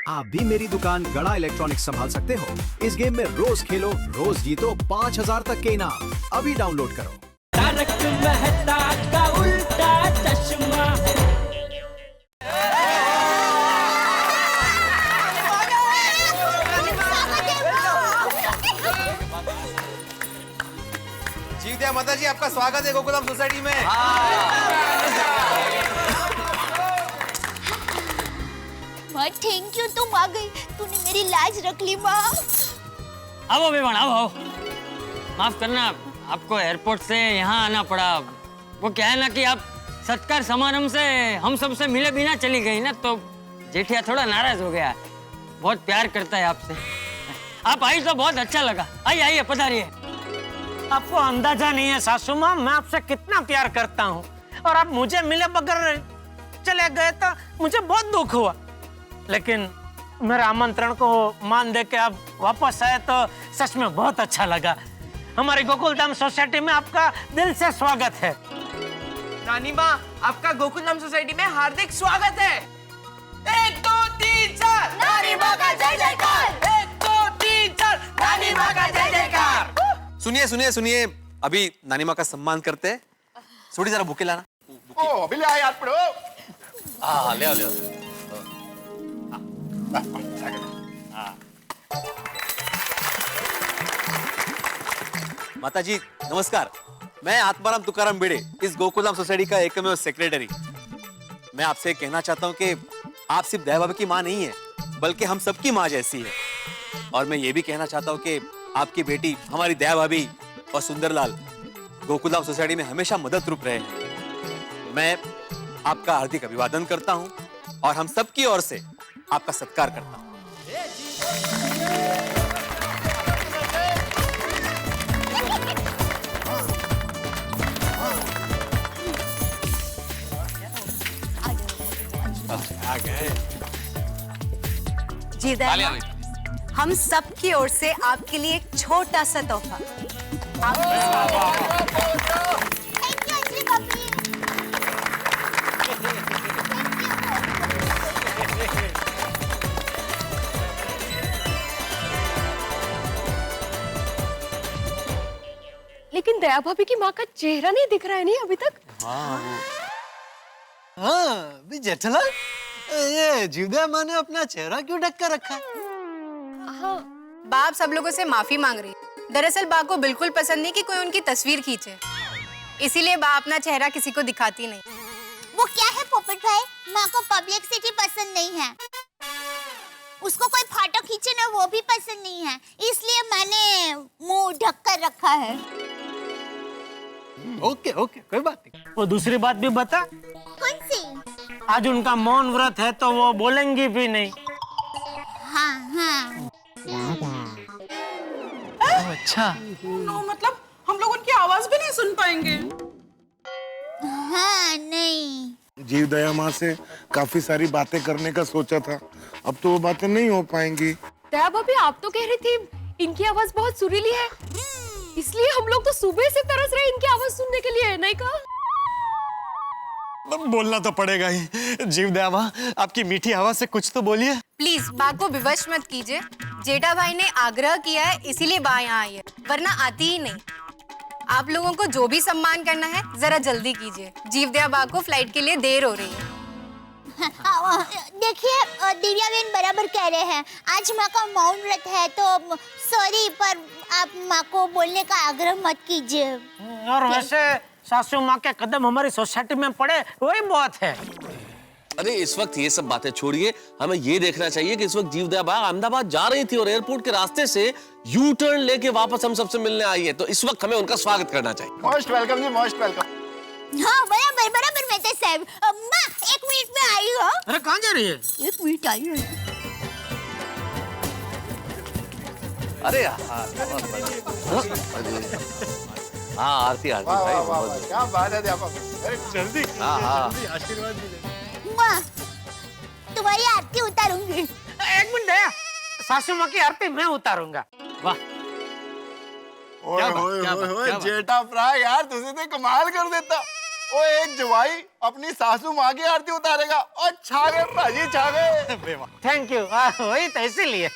आप भी मेरी दुकान गड़ा इलेक्ट्रॉनिक्स संभाल सकते हो। इस गेम में रोज खेलो, रोज जीतो 5000 तक के इनाम। अभी डाउनलोड करो। तारक मेहता का उल्टा चश्मा। जीवदया माता जी, आपका स्वागत है गोकुलम सोसाइटी में। माँ थैंक यू, तुम आ गई। तूने मेरी लाज रख ली माँ। आओ बेवन, आओ। माफ करना, आपको एयरपोर्ट से यहाँ आना पड़ा। वो क्या है ना कि आप सत्कार समारंभ से हम सबसे मिले बिना चली गई ना, तो जेठिया थोड़ा नाराज हो गया। बहुत प्यार करता है आपसे। आप आई तो बहुत अच्छा लगा। आइए आइए, पधारिए। आपको अंदाजा नहीं है सासू माँ, मैं आपसे कितना प्यार करता हूँ, और आप मुझे मिले बगैर चले गए तो मुझे बहुत दुख हुआ। लेकिन मेरे आमंत्रण को मान दे के आप वापस आए तो सच में बहुत अच्छा लगा। हमारी गोकुलधाम सोसाइटी में आपका दिल से स्वागत है। नानी माँ, आपका गोकुलधाम सोसाइटी में हार्दिक स्वागत है। 1 2 3 4 नानी माँ का जय जयकार। 1 2 3 4 नानी माँ का जय जयकार। सुनिए सुनिए सुनिए, अभी नानी माँ का सम्मान करते हैं। थोड़ी जरा बुके लाना। ओ अभी ले आए यार पढ़ो। हाँ ले आओ ले आओ। माता जी नमस्कार। मैं आत्माराम तुकाराम भिड़े, इस गोकुलधाम सोसाइटी का एकमेव सेक्रेटरी। मैं आपसे कहना चाहता हूँ कि आप सिर्फ दया भाभी की माँ नहीं है, बल्कि हम सबकी माँ जैसी है। और मैं ये भी कहना चाहता हूँ कि आपकी बेटी हमारी दया भाभी और सुंदरलाल गोकुलधाम सोसाइटी में हमेशा मदद रूप रहे हैं। मैं आपका हार्दिक अभिवादन करता हूँ और हम सबकी ओर से आपका सत्कार करता हूँ। जी दया, हम सब की ओर से आपके लिए एक छोटा सा तोहफा। थैंक यू अंजलि भाभी। लेकिन दया भाभी की माँ का चेहरा नहीं दिख रहा है नहीं अभी तक। हाँ जेठालाल, ये जीवदया माँ ने अपना चेहरा क्यों ढक कर रखा है? हाँ, बाप सब लोगों से माफी मांग रही है। दरअसल बा को बिल्कुल पसंद नहीं कि कोई उनकी तस्वीर खींचे, इसीलिए बा अपना चेहरा किसी को दिखाती नहीं। वो क्या है पोपट भाई, माँ को पब्लिसिटी पसंद नहीं है। उसको कोई फोटो खींचे ना वो भी पसंद नहीं है, इसलिए मैंने मुंह ढक कर रखा है। ओके ओके, कोई बात नहीं। वो दूसरी बात भी बता। कौन सी? आज उनका मौन व्रत है तो वो बोलेंगी भी नहीं। हाँ हाँ। अच्छा, नो मतलब हम लोग उनकी आवाज भी नहीं सुन पाएंगे। हाँ नहीं। जीवदया माँ से काफी सारी बातें करने का सोचा था, अब तो वो बातें नहीं हो पाएंगी। दया भाभी आप तो कह रही थी इनकी आवाज बहुत सुरीली है, इसलिए हम लोग तो सुबह से तरस रहे इनकी आवाज सुनने के लिए, नहीं कहा? बोलना तो पड़ेगा ही। जीवदया माँ, आपकी मीठी आवाज से कुछ तो बोलिए। प्लीज बा को विवश मत कीजिए। जेठा भाई ने आग्रह किया है इसीलिए बा यहाँ आई है, वरना आती ही नहीं। आप लोगों को जो भी सम्मान करना है जरा जल्दी कीजिए। जीवदया बा को फ्लाइट के लिए देर हो रही है। देखिए दिव्या बहन बराबर कह रहे हैं, आज माँ का मौन व्रत है तो सॉरी, पर आप माँ को बोलने का आग्रह मत कीजिए। और वैसे सासू माँ के कदम हमारी सोसाइटी में पड़े वही बहुत है। अरे इस वक्त ये सब बातें छोड़िए, हमें ये देखना चाहिए कि इस वक्त जीवदया बा अहमदाबाद जा रही थी और एयरपोर्ट के रास्ते से यू टर्न लेके वापस हम सबसे मिलने आई है, तो इस वक्त हमें उनका स्वागत करना चाहिए। मोस्ट वेलकम जी, मोस्ट वेलकम। हाँ बराबर बराबर मेहता साहब। माँ 1 मिनट में आई हो। अरे कहाँ जा रही है? 1 मिनट आई हो। अरे यार हाँ आरती आरती भाई, बहुत क्या बात है अध्यापक, अरे जल्दी हाँ हाँ आशीर्वाद दीजिए। माँ तुम्हारी आरती उतारूंगी। 1 मिनट दया, सासू माँ की आरती मैं उतारूंगा। वाह, ओए जेठा फ्राई यार, तुझे तो कमाल कर देता। ओ एक जवाई अपनी सासू माँ की आरती उतारेगा और छा गए भाजी, छा गए। थैंक यू, वही तो इसीलिए।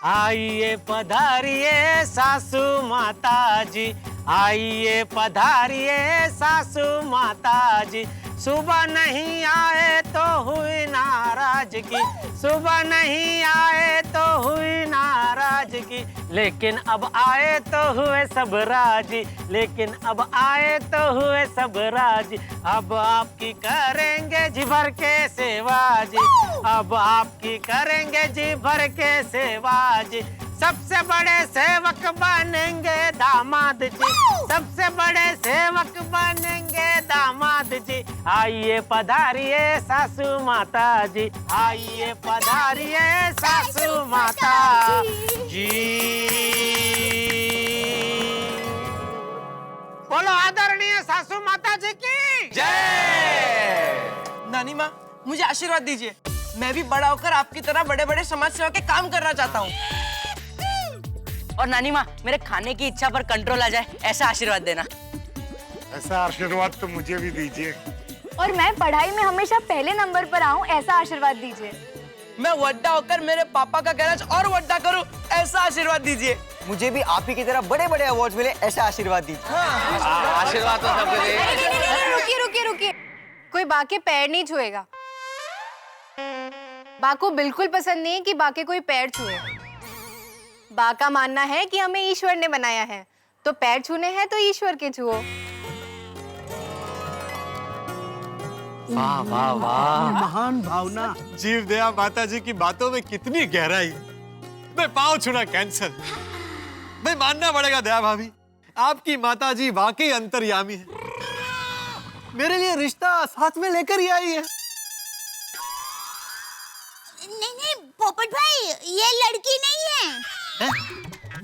आइए पधारिए सासू माता जी, आइए पधारिए सासू माता जी, सुबह नहीं आए तो हुई नाराजगी, सुबह नहीं आए तो हुई नाराजगी, लेकिन अब आए तो हुए सब राजी, लेकिन अब आए तो हुए सब राजी, अब आपकी करेंगे जी भर के सेवा जी, अब आपकी करेंगे जी भर के सेवा जी, सबसे बड़े सेवक बनेंगे दामाद जी, सबसे बड़े सेवक बनेंगे दामाद जी, आइए पधारिए सासू माता जी, आइए पधारिए सासू माता जी। बोलो आदरणीय सासू माता जी की जय। नानी माँ, मुझे आशीर्वाद दीजिए, मैं भी बड़ा होकर आपकी तरह बड़े बड़े समाज सेवा के काम करना चाहता हूँ। और नानी माँ, मेरे खाने की इच्छा पर कंट्रोल आ जाए, ऐसा आशीर्वाद देना। ऐसा आशीर्वाद तो मुझे भी दीजिए। और मैं पढ़ाई में हमेशा पहले नंबर पर आऊं, ऐसा आशीर्वाद दीजिए। मैं वड्डा होकर मेरे पापा का गैराज और वड्डा करूं, ऐसा आशीर्वाद दीजिए। मुझे भी आप ही की तरह बड़े बड़े अवार्ड मिले, ऐसा आशीर्वाद दीजिए। आशीर्वाद तो सबके लिए। रुकिए रुकिए रुकिए, कोई बा के पैर नहीं छुएगा। बा को बिल्कुल पसंद नहीं है कि बा के कोई पैर छुए। बा का मानना है कि हमें ईश्वर ने बनाया है, तो पैर छूने हैं तो ईश्वर के छुओ। वाह वाह वाह, महान भावना। जीव दया माता जी की बातों में कितनी गहराई। मैं पाँव छूना कैंसर। मैं मानना पड़ेगा दया भाभी, आपकी माता जी वाकई अंतर्यामी है। मेरे लिए रिश्ता साथ में लेकर ही आई है। नहीं नहीं पोपट भाई, ये लड़की नहीं है,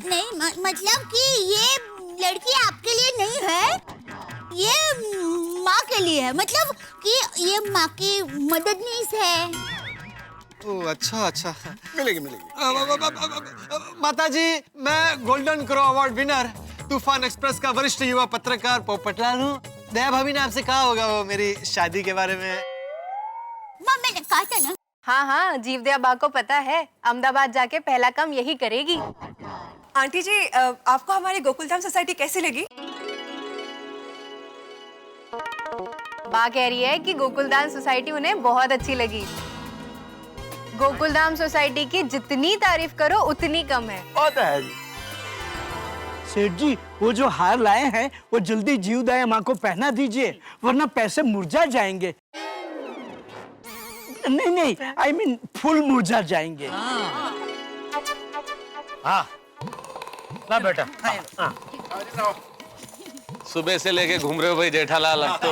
नहीं मतलब कि ये लड़की आपके लिए नहीं है, ये माँ के लिए है, मतलब कि ये माँ की मददनीस है। ओह अच्छा अच्छा, मिलेगी मिलेगी। माता जी, मैं गोल्डन क्रो अवार्ड विनर तूफान एक्सप्रेस का वरिष्ठ युवा पत्रकार पोपटलाल हूँ। दया भाभी ने आपसे कहा होगा वो मेरी शादी के बारे में। माँ मैंने कहा था ना। हाँ हाँ, जीवदया बा को पता है, अहमदाबाद जाके पहला काम यही करेगी। आंटी जी, आपको हमारी गोकुलधाम सोसाइटी कैसी लगी? बा कह रही है कि गोकुलधाम सोसाइटी उन्हें बहुत अच्छी लगी। गोकुलधाम सोसाइटी की जितनी तारीफ करो उतनी कम है। होता है जी। सेठ जी, वो जो हार लाए हैं वो जल्दी जीवदया माँ को पहना दीजिए, वरना पैसे मुरझा जाएंगे। नहीं नहीं, I mean फूल मुरझा जाएंगे। हाँ ना बेटा, हाँ। सुबह से लेके घूम रहे हो भाई जेठालाल, अब तो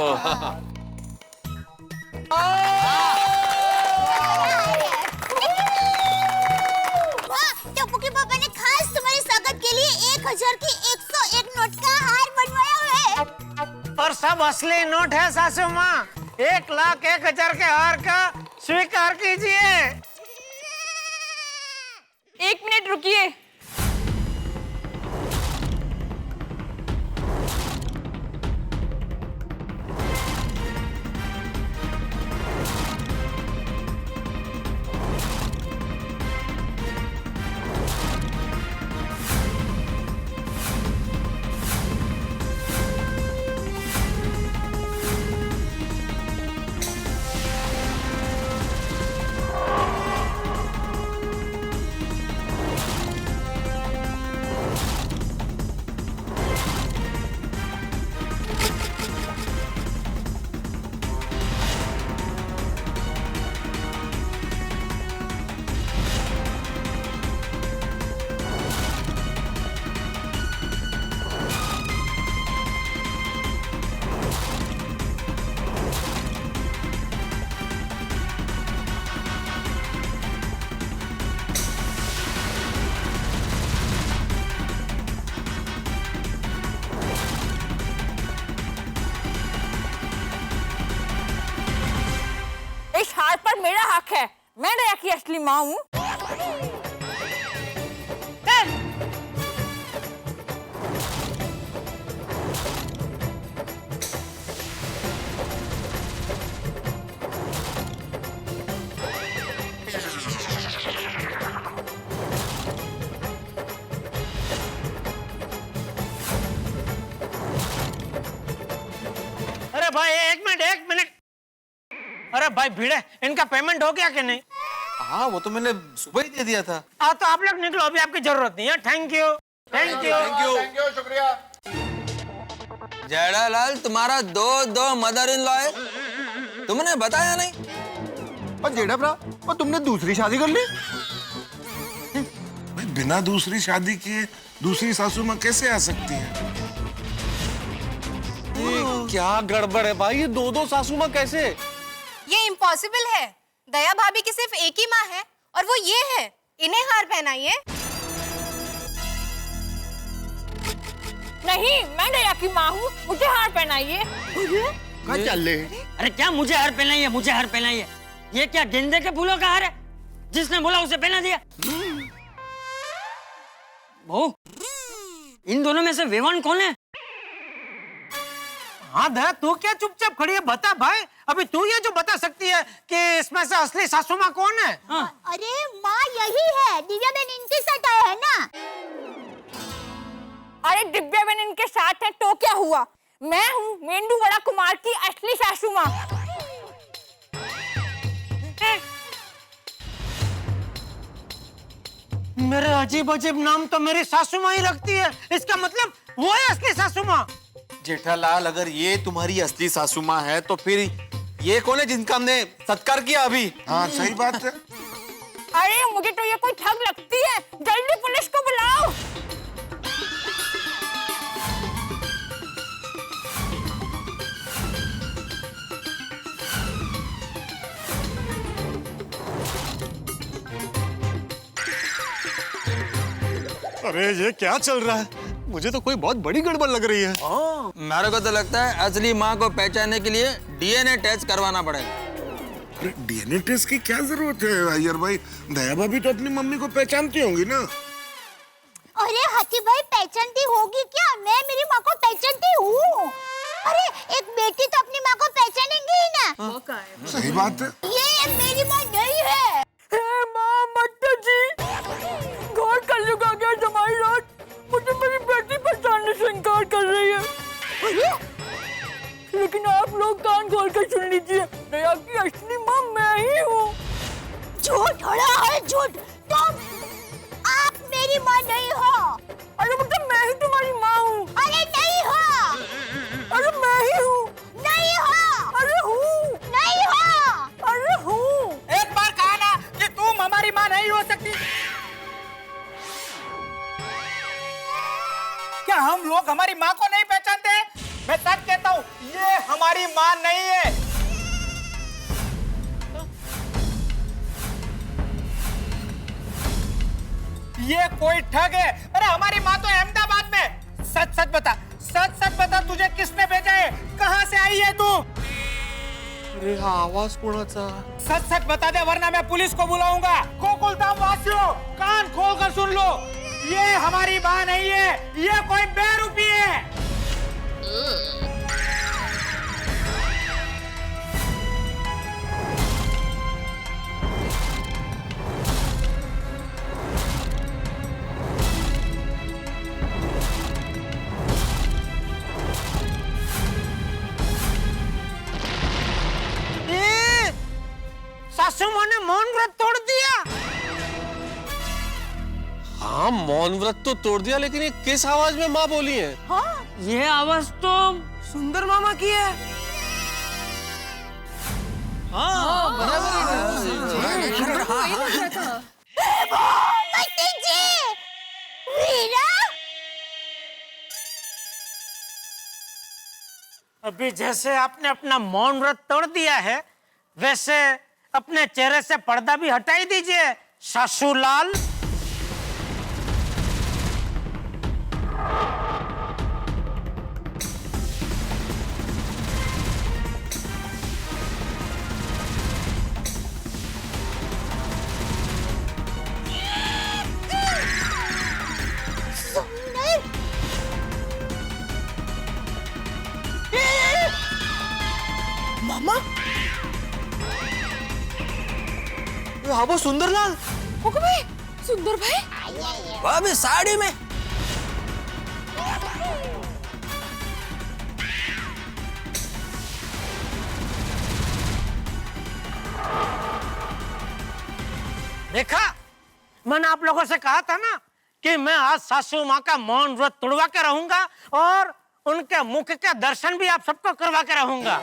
टप्पू के पापा ने खास तुम्हारे स्वागत के लिए 1000 की 101 नोट का हार बनवाया है। और सब असली नोट है सासू माँ। 1,01,000 के हार का स्वीकार कीजिए। 1 मिनट रुकिए। इस हार पर मेरा हक है, मैं दया की असली माँ हूँ। भाई भिड़े, इनका पेमेंट हो गया कि नहीं? हाँ वो तो मैंने सुबह ही दे दिया था। हाँ तो आप लोग निकलो, अभी आपकी जरूरत नहीं है। Thank you, thank you, thank you, शुक्रिया। जेठालाल तुम्हारा दो मदर इन लॉ है, तुमने बताया नहीं? और जेठा भरा, और तुमने दूसरी शादी कर ली? भाई बिना दूसरी शादी किए दूसरी सासू माँ कैसे आ सकती है? क्या गड़बड़ है भाई, ये दो सासू माँ कैसे? ये इम्पॉसिबल है। दया भाभी की सिर्फ एक ही माँ है और वो ये है। इन्हें हार पहनाइए। नहीं, मैं दया की माँ हूँ, मुझे हार पहनाइए। कहाँ चल ले? अरे क्या मुझे हार पहनाइए, मुझे हार पहनाइए? ये क्या गेंदे के फूलों का हार है? जिसने बोला उसे पहना दिया। बहू, इन दोनों में से वेवान कौन है? हाँ दया, तू क्या चुपचाप खड़ी है? बता भाई, अभी तू ये जो बता सकती है कि इसमें से असली सासू माँ कौन है? अरे माँ यही है, दिव्या बहन इनके साथ आया है ना। अरे दिव्या बहन इनके साथ है तो क्या हुआ? मैं हूँ मेंदू वड़ा कुमार की असली सासू माँ। मेरे अजीब अजीब नाम तो मेरी सासू माँ ही रखती है, इसका मतलब वो है असली सासू माँ। जेठालाल, अगर ये तुम्हारी असली सासू माँ है तो फिर ये कौन है जिनका हमने सत्कार किया अभी? हाँ सही बात है। अरे मुझे तो ये कोई ठग लगती है, जल्दी पुलिस को बुलाओ। अरे ये क्या चल रहा है? मुझे तो कोई बहुत बड़ी गड़बड़ लग रही है। मेरे को तो लगता है असली माँ को पहचानने के लिए डीएनए टेस्ट करवाना पड़ेगा। अरे डीएनए टेस्ट की क्या जरूरत है अय्यर भाई? दया भाभी तो अपनी मम्मी को पहचानती होंगी ना? अरे हाथी भाई पहचानती होगी क्या? मैं मेरी माँ को पहचानती हूँ। अरे एक बेटी तो अपनी माँ को पहचानेंगी ही ना। सही बात है। ये मेरी माँ नहीं है। माँ माता जी, घोर कलयुग आ गया जमाई रात, मुझे मेरी बेटी पहचानने से इनकार कर रही है। अरे लेकिन आप लोग कान खोल कर सुन लीजिए, दया की असली माँ मैं ही हूँ। झूठ हो रहा है, झूठ। तुम आप मेरी माँ नहीं हो। अरे मतलब मैं ही तुम्हारी माँ हूँ। अरे नहीं हो। अरे मैं ही हूँ। नहीं हो। अरे हूँ। नहीं हो। अरे हूँ। एक बार कहा ना कि तुम हमारी माँ नहीं हो सकती। क्या हम लोग हमारी माँ को नहीं पहचानते? मैं सच कहता हूँ, ये हमारी माँ नहीं है। ये कोई ठग है। अरे हमारी माँ तो अहमदाबाद में। सच सच बता, तुझे किसने भेजा है? कहाँ से आई है तू? अरे आवाज कोणाचा? सच बता दे, वरना मैं पुलिस को बुलाऊंगा। गोकुलधाम वासियों, कान खोलकर सुन लो, ये हमारी माँ नहीं है, ये कोई बेरूपी है। सासू माँ ने मौन व्रत तोड़ दिया। हाँ मौन व्रत तो तोड़ दिया, लेकिन ये किस आवाज में माँ बोली है? हाँ, ये आवाज तो सुंदर मामा की है। हाँ अभी जैसे आपने अपना मौन व्रत तोड़ दिया है, वैसे अपने चेहरे से पर्दा भी हटाई दीजिए सासूलाल। मामा, हाँ वो सुंदरलाल। भाई, सुंदर भाई, वह भी साड़ी में। देखा, मैंने आप लोगों से कहा था ना कि मैं आज सासू माँ का मौन व्रत तोड़वा के रहूंगा और उनके मुख के दर्शन भी आप सबको करवा के रहूंगा।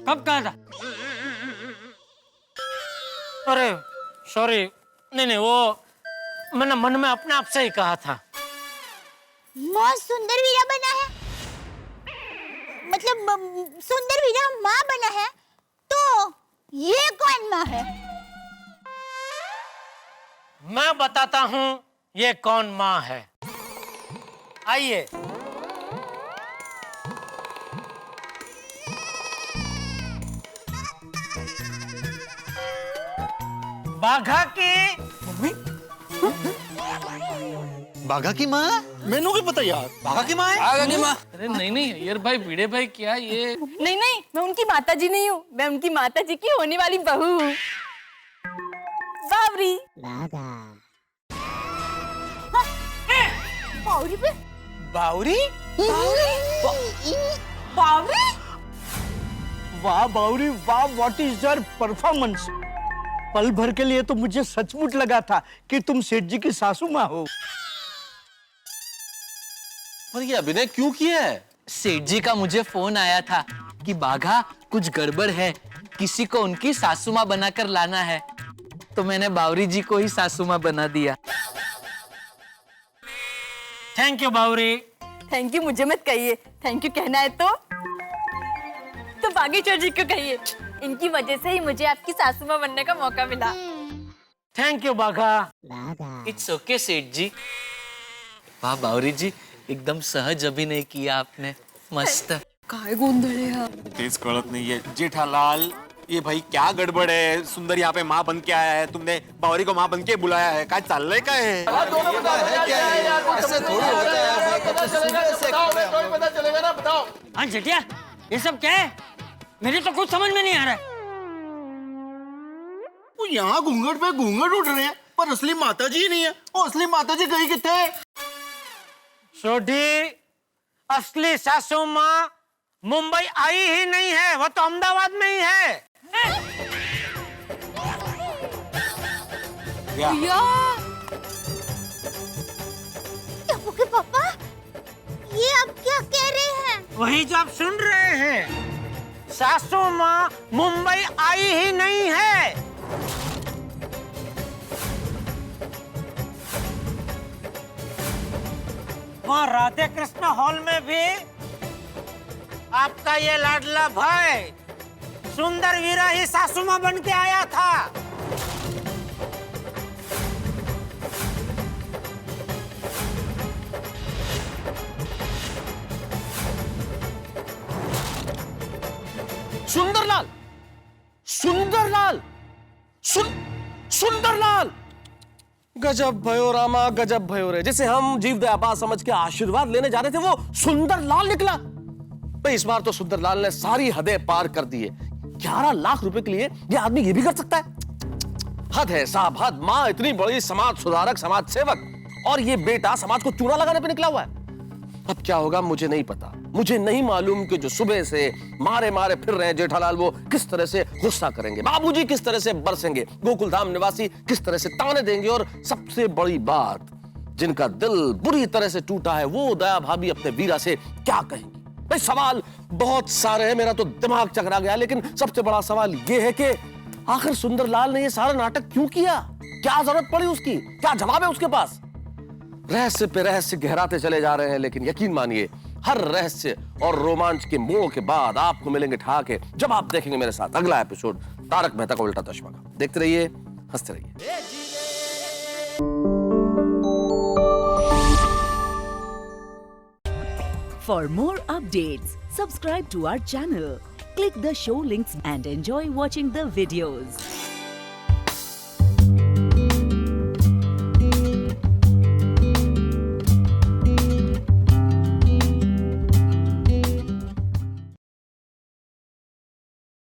कब कहा था? अरे सॉरी, नहीं, वो मैंने मन में अपने आप से ही कहा था। बहुत सुंदर वीरा बना है, मतलब सुंदर वीरा माँ बना है, तो ये कौन माँ है? मैं बताता हूँ ये कौन माँ है। आइए। बाघा की बाघा की माँ? मैनू भी पता यार, बाघा की माँ है? बाघा की माँ। अरे नहीं अय्यर भाई, भिड़े भाई, क्या ये? नहीं, मैं उनकी माताजी नहीं हूँ, मैं उनकी माताजी की होने वाली बहू हूँ। बावरी। बावरी पे? बावरी? बावरी? वाह बावरी वाह, व्हाट इज योर परफॉर्मेंस। पल भर के लिए तो मुझे सचमुच लगा था कि तुम सेठ जी की सासू माँ हो। पर ये अभिनय क्यों किया है? सेठ जी का मुझे फोन आया था कि बाघा कुछ गड़बड़ है, किसी को उनकी सासू माँ बनाकर लाना है, तो मैंने बावरी जी को ही सासू माँ बना दिया। Thank you Bawri. Thank you मुझे मत कहिए, थैंक यू कहना है तो बागेश्वर जी को कहिए, इनकी वजह से ही मुझे आपकी सासू माँ बनने का मौका मिला। Thank you Bagha. It's okay Seth ji. वाह बावरी जी, एकदम सहज अभिनय किया आपने, मस्त। काय गोंधळे हा? तेज कळत नाहीये जेठालाल, ये भाई क्या गड़बड़ है? सुंदर यहाँ पे माँ बन के आया है, तुमने बावरी को माँ बन के बुलाया है, क्या चाललंय काय है? हाँ जेठिया, ये सब क्या है? मेरे तो कुछ समझ में नहीं आ रहा है। वो यहाँ घूंघट पे घूंघट उठ रहे हैं, पर असली माताजी नहीं है। वो असली माताजी कहीं कितने? सोढ़ी, असली सासू माँ मुंबई आई ही नहीं है, वो तो अहमदाबाद में ही है। पापा, ये आप क्या कह रहे हैं? वही जो आप सुन रहे हैं, सासू माँ मुंबई आई ही नहीं है। वहाँ राधे कृष्ण हॉल में भी आपका ये लाडला भाई सुंदर वीरा ही सासू माँ बन के आया था। सुंदरलाल, सुंदरलाल, सुंदरलाल, गजब भयो रामा, गजब भयो रे। जैसे हम जीव दयाबा समझ के आशीर्वाद लेने जा रहे थे, वो सुंदरलाल निकला। भाई इस बार तो सुंदरलाल ने सारी हदें पार कर दी है। 11 लाख रुपए के लिए ये आदमी ये भी कर सकता है? हद है साहब, हद। माँ इतनी बड़ी समाज सुधारक, समाज सेवक, और ये बेटा समाज को चूना लगाने पे निकला हुआ है। अब क्या होगा मुझे नहीं पता, मुझे नहीं मालूम कि जो सुबह से मारे मारे फिर रहे हैं जेठालाल, वो किस तरह से गुस्सा करेंगे, बाबूजी किस तरह से बरसेंगे, गोकुलधाम निवासी किस तरह से ताने देंगे, और सबसे बड़ी बात, जिनका दिल बुरी तरह से टूटा है, वो दया भाभी अपने वीरा से क्या कहेंगी। भाई सवाल बहुत सारे हैं, मेरा तो दिमाग चकरा गया। लेकिन सबसे बड़ा सवाल ये है कि आखिर सुंदरलाल ने ये सारा नाटक क्यों किया? क्या जरूरत पड़ी उसकी? क्या जवाब है उसके पास? रहस्य पे रहस्य गहराते चले जा रहे हैं, लेकिन यकीन मानिए हर रहस्य और रोमांच के मोड़ के बाद आपको मिलेंगे ठहाके, जब आप देखेंगे मेरे साथ अगला एपिसोड तारक मेहता का उल्टा चश्मा का। देखते रहिए, हंसते रहिए। For more updates, subscribe to our channel, click the show links and enjoy watching the videos.